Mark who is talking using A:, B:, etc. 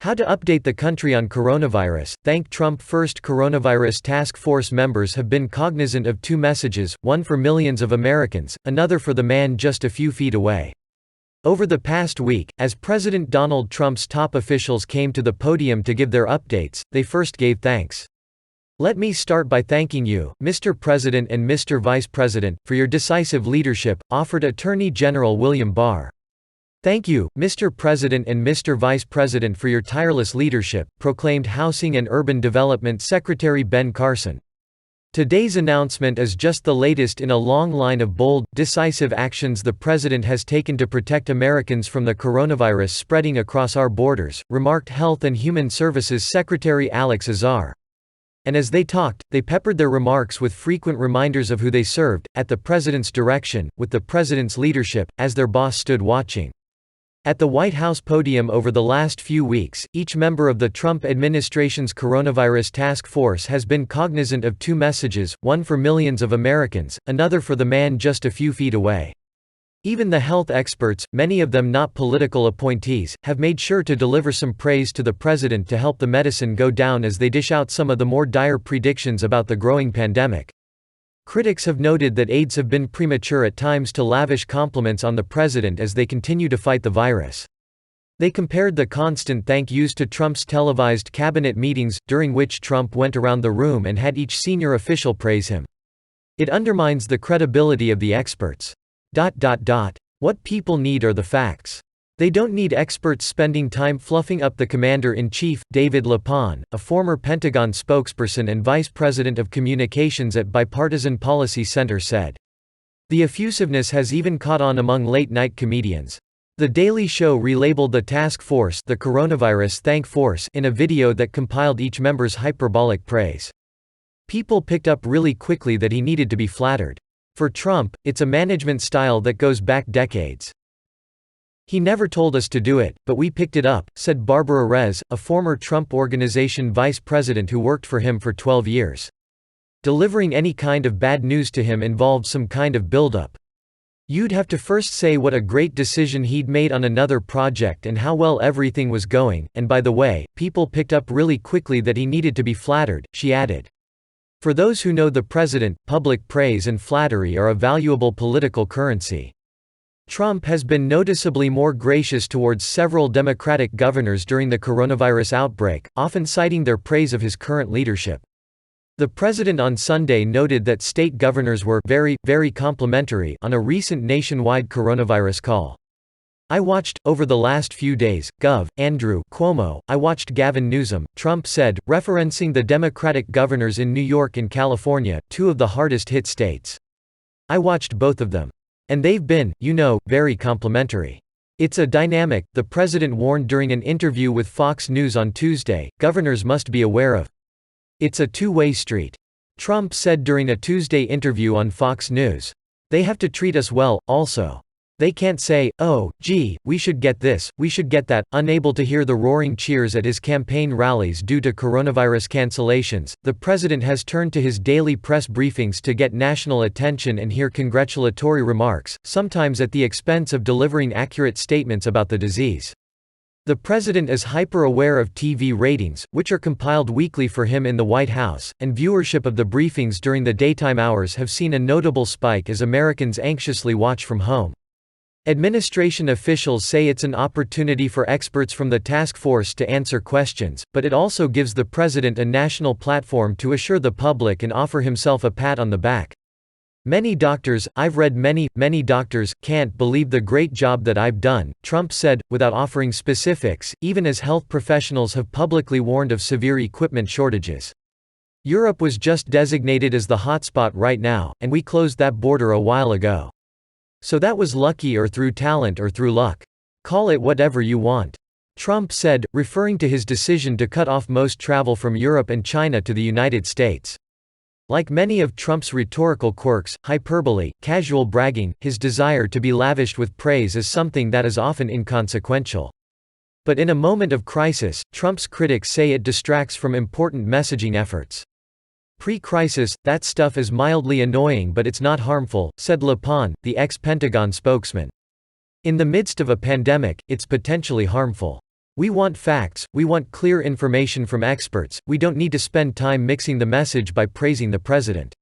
A: How to update the country on coronavirus. Thank Trump. First, coronavirus task force members have been cognizant of two messages, one for millions of Americans, another for the man just a few feet away. Over the past week, as President Donald Trump's top officials came to the podium to give their updates, they first gave thanks. "Let me start by thanking you, Mr. President and Mr. Vice President, for your decisive leadership," offered Attorney General William Barr. "Thank you, Mr. President and Mr. Vice President, for your tireless leadership," proclaimed Housing and Urban Development Secretary Ben Carson. Today's announcement is just the latest in a long line of bold, decisive actions the President has taken to protect Americans from the coronavirus spreading across our borders, remarked Health and Human Services Secretary Alex Azar. And as they talked, they peppered their remarks with frequent reminders of who they served, at the President's direction, with the President's leadership, as their boss stood watching. At the White House podium over the last few weeks, each member of the Trump administration's coronavirus task force has been cognizant of two messages, one for millions of Americans, another for the man just a few feet away. Even the health experts, many of them not political appointees, have made sure to deliver some praise to the President to help the medicine go down as they dish out some of the more dire predictions about the growing pandemic. Critics have noted that aides have been premature at times to lavish compliments on the President as they continue to fight the virus. They compared the constant thank yous to Trump's televised cabinet meetings, during which Trump went around the room and had each senior official praise him. It undermines the credibility of the experts. What people need are the facts. They don't need experts spending time fluffing up the commander-in-chief. David Lapon, a former Pentagon spokesperson and vice president of communications at Bipartisan Policy Center, said. The effusiveness has even caught on among late-night comedians. The Daily Show relabeled the task force the Coronavirus Thank Force in a video that compiled each member's hyperbolic praise. People picked up really quickly that he needed to be flattered. For Trump, it's a management style that goes back decades. "He never told us to do it, but we picked it up," said Barbara Rez, a former Trump Organization vice president who worked for him for 12 years. Delivering any kind of bad news to him involved some kind of buildup. You'd have to first say what a great decision he'd made on another project and how well everything was going, and by the way, people picked up really quickly that he needed to be flattered, she added. For those who know the President, public praise and flattery are a valuable political currency. Trump has been noticeably more gracious towards several Democratic governors during the coronavirus outbreak, often citing their praise of his current leadership. The President on Sunday noted that state governors were very complimentary on a recent nationwide coronavirus call. "I watched, over the last few days, Gov. Andrew Cuomo, I watched Gavin Newsom," Trump said, referencing the Democratic governors in New York and California, two of the hardest-hit states. "I watched both of them. And they've been, very complimentary. It's a dynamic," the President warned during an interview with Fox News on Tuesday, governors must be aware of. "It's a two-way street," Trump said during a Tuesday interview on Fox News. "They have to treat us well, also. They can't say, oh, gee, we should get this, we should get that." Unable to hear the roaring cheers at his campaign rallies due to coronavirus cancellations, the President has turned to his daily press briefings to get national attention and hear congratulatory remarks, sometimes at the expense of delivering accurate statements about the disease. The President is hyper-aware of TV ratings, which are compiled weekly for him in the White House, and viewership of the briefings during the daytime hours have seen a notable spike as Americans anxiously watch from home. Administration officials say it's an opportunity for experts from the task force to answer questions, but it also gives the President a national platform to assure the public and offer himself a pat on the back. "Many doctors, I've read many doctors, can't believe the great job that I've done," Trump said, without offering specifics, even as health professionals have publicly warned of severe equipment shortages. "Europe was just designated as the hotspot right now, and we closed that border a while ago. So that was lucky or through talent or through luck. Call it whatever you want," Trump said, referring to his decision to cut off most travel from Europe and China to the United States. Like many of Trump's rhetorical quirks, hyperbole, casual bragging, his desire to be lavished with praise is something that is often inconsequential. But in a moment of crisis, Trump's critics say it distracts from important messaging efforts. "Pre-crisis, that stuff is mildly annoying but it's not harmful," said Lapon, the ex-Pentagon spokesman. "In the midst of a pandemic, it's potentially harmful. We want facts, we want clear information from experts, we don't need to spend time mixing the message by praising the president.